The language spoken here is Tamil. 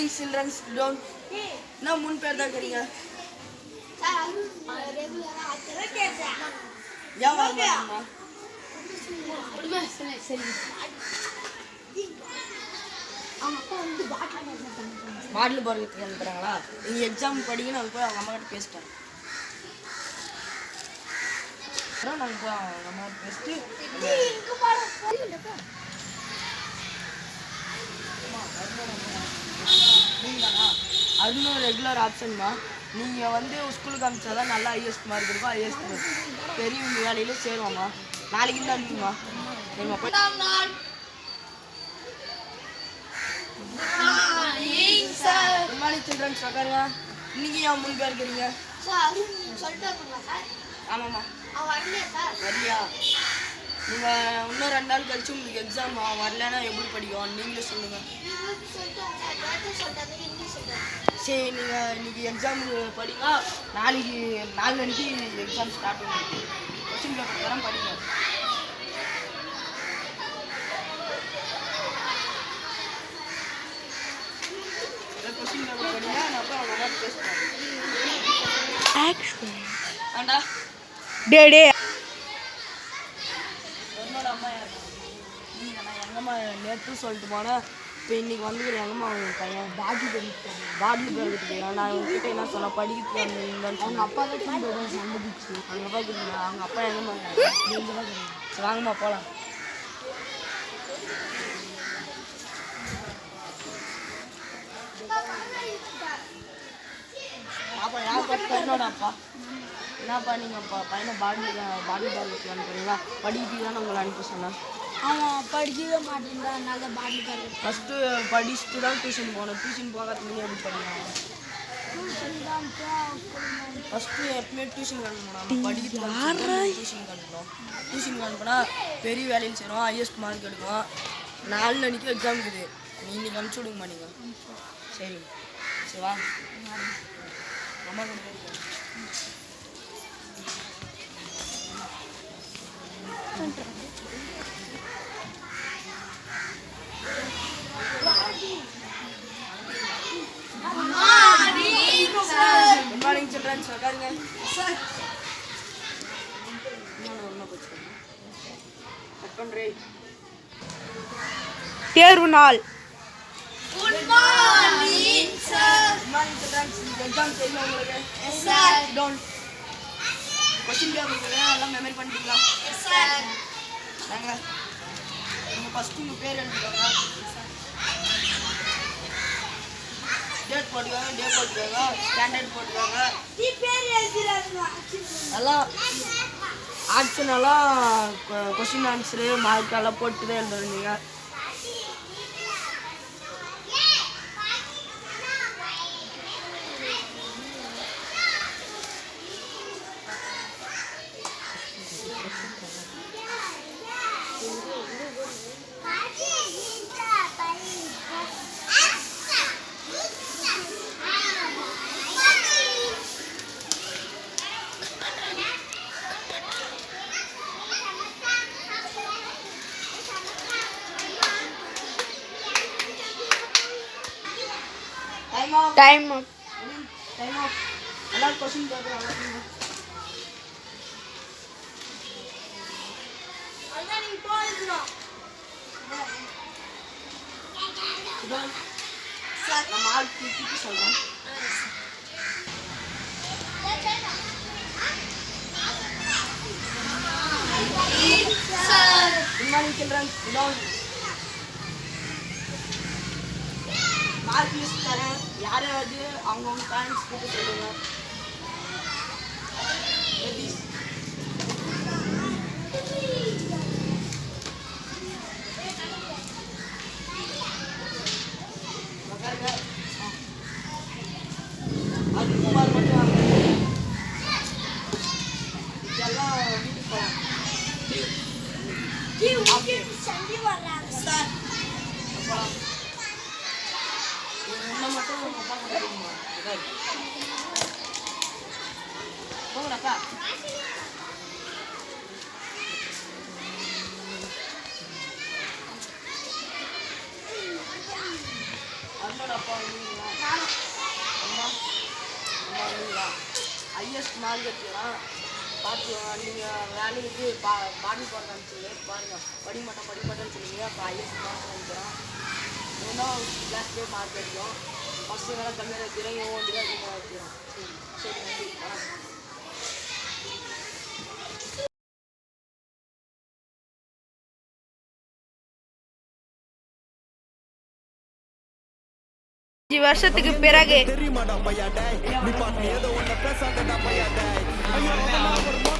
morning children, down. Now moon pair da kariye. Ya mama. பாட்டில் போகிறதுக்கு அனுப்புகிறாங்களா? நீங்கள் எக்ஸாம் படிக்கணும். நாங்கள் போய் அவங்க அம்மா கிட்ட பேசிட்டேன். நாங்கள் போய் அவங்க அம்மா கிட்ட பேசிட்டு நீங்களாண்ணா அதுன்னு ரெகுலர் ஆப்ஷன்மா. நீங்கள் வந்து ஸ்கூலுக்கு அனுப்பிச்சா தான் நல்லா ஐஎஸ்ட் மார்க் இருக்கும். ஐஎஸ்ட் பெரிய வேலையிலே சேருவாம்மா. நாளைக்கு தான் அனுப்புமா. சரிம்மா போய் குட் மார்னிங் சில்ட்ரன்ஸ். உட்காருங்க. இன்னைக்கு ஏன் முன்பே இருக்கிறீங்க? ஆமாம்மா. வரலையா? நீங்கள் இன்னும் 2 நாள் கழிச்சு உங்களுக்கு எக்ஸாம் வரலன்னா எப்படி படிக்கும் நீங்களே சொல்லுங்கள். சரி நீங்கள் இன்னைக்கு எக்ஸாம் படிங்க. நாளைக்கு 4 மணிக்கு எக்ஸாம் ஸ்டார்ட் பண்ணுங்க. கொஸ்டின் பேப்பர் தரம் படிங்க. கொஸ்டின் பேப்பர் படிங்க. நான் போய் அவங்க மாதிரி பேசுகிறேன். ஆண்டா டே என்னோட அம்மா யார்? நான் எங்கம்மா நேற்று சொல்லிட்டு போனேன். இப்போ இன்றைக்கி வந்துக்கிற எங்கம்மா அவங்க பையன் பாட்டில் பெருக்கிட்டு போயிடலாம். நான் உங்ககிட்ட என்ன சொன்னேன் படிக்கிறதுக்கு வந்தீங்கன்னு அவங்க அப்பா தான் சந்திச்சு அவங்க அப்பா கொடுங்க. அவங்க அப்பா எங்கம்மா சரி வாங்கம்மா போகலாம். அப்பா யார் பார்த்து என்னோட அப்பா என்னப்பா நீங்கள் பையனை பாட்டில் பேருக்கு அனுப்புறீங்களா? படிக்கிறதுக்கு தானே உங்களை அனுப்ப சொன்னேன். அவன் படிக்கவே மாட்டேங்கிறான். அதனால பாட்டில் பேர் ஃபஸ்ட்டு படிச்சுட்டு தான் டியூஷன் போகணும். டியூஷன் போகாதீங்க எப்படி படிக்கலாம்? ஃபஸ்ட்டு எப்பவுமே டியூஷன் அனுப்பணும். படிக்கிறது டியூஷன் அனுப்பணும். டியூஷன் அனுப்புனா பெரிய வேலையில் சேரும். ஹையஸ்ட் மார்க் எடுக்கும். 4 மணிக்கு எக்ஸாம் இருக்குது. இன்னைக்கு அனுப்பிச்சி விடுங்கம்மா நீங்கள். சரி சரி வா அம்மா கொண்டு குட் மார்னிங் சில்ட்ரன்ஸ். உட்காருங்க. தேர்வு நாள். Good morning sir. Good morning childrens. Exam தெரியும் உங்களுக்கு? Yes sir. Don't question paper எல்லாம் மெமரி பண்ணிட்டீங்களா? எஸ் சார். நாங்க நீங்கள் ஃபஸ்ட்டு உங்கள் பேர் எழுதிக்கோங்க. டேட் போட்டுக்கோங்க. டே போட்டுக்கோங்க. ஸ்டாண்டர்ட் போட்டுக்கோங்க. எல்லாம் ஆப்ஷனெல்லாம் கொஸ்டின் ஆன்சரு மார்க்கெல்லாம் போட்டு தான் எழுதுறீங்க. Time off. எல்லாம் கொஸ்டின் பேப்பர் வளர்க்குங்க. நம்ம ஆள் தூக்கிட்டு சொல்கிறேன். Good morning childrens. Mark list தரேன். யாராவது அவங்கவுங்க பேரண்ட்ஸ் கிட்ட சொல்லுங்க. அது குமார் மட்டும் வாங்க. இதெல்லாம் வீட்டுக்கு போகலாம். சார் அப்புறம் உன்னை மட்டும் அப்பா கொடுத்துருமா? போங்கடாப்பா. அதோட அப்பா வந்தீங்களா? அம்மா அம்மா வந்தீங்களா? ஹையஸ்ட் மார்க் எடுத்துக்கலாம் பார்த்து நீங்கள் வேலைக்கு பாடி போட காமிச்சிங்க பாருங்கள். படிமாட்டேன்னு சொல்லுவீங்க. அப்போ ஹையஸ்ட் மார்க் நினைக்கிறோம். ஏன்னா கிளாஸ்லேயே மார்க் எடுக்கும். ஃபஸ்ட்டு வேலை கம்மியாக வைக்கிறோம். இவன் வந்து அதிகமாக வைக்கிறோம். சரி நன்றி வணக்கம். வருஷத்துக்கு பிறகு தெரியுமாடா பையா டேய் நீ பாட்டு ஏதோ ஒன்று பேசாதடா பையா டேய் ஐயோ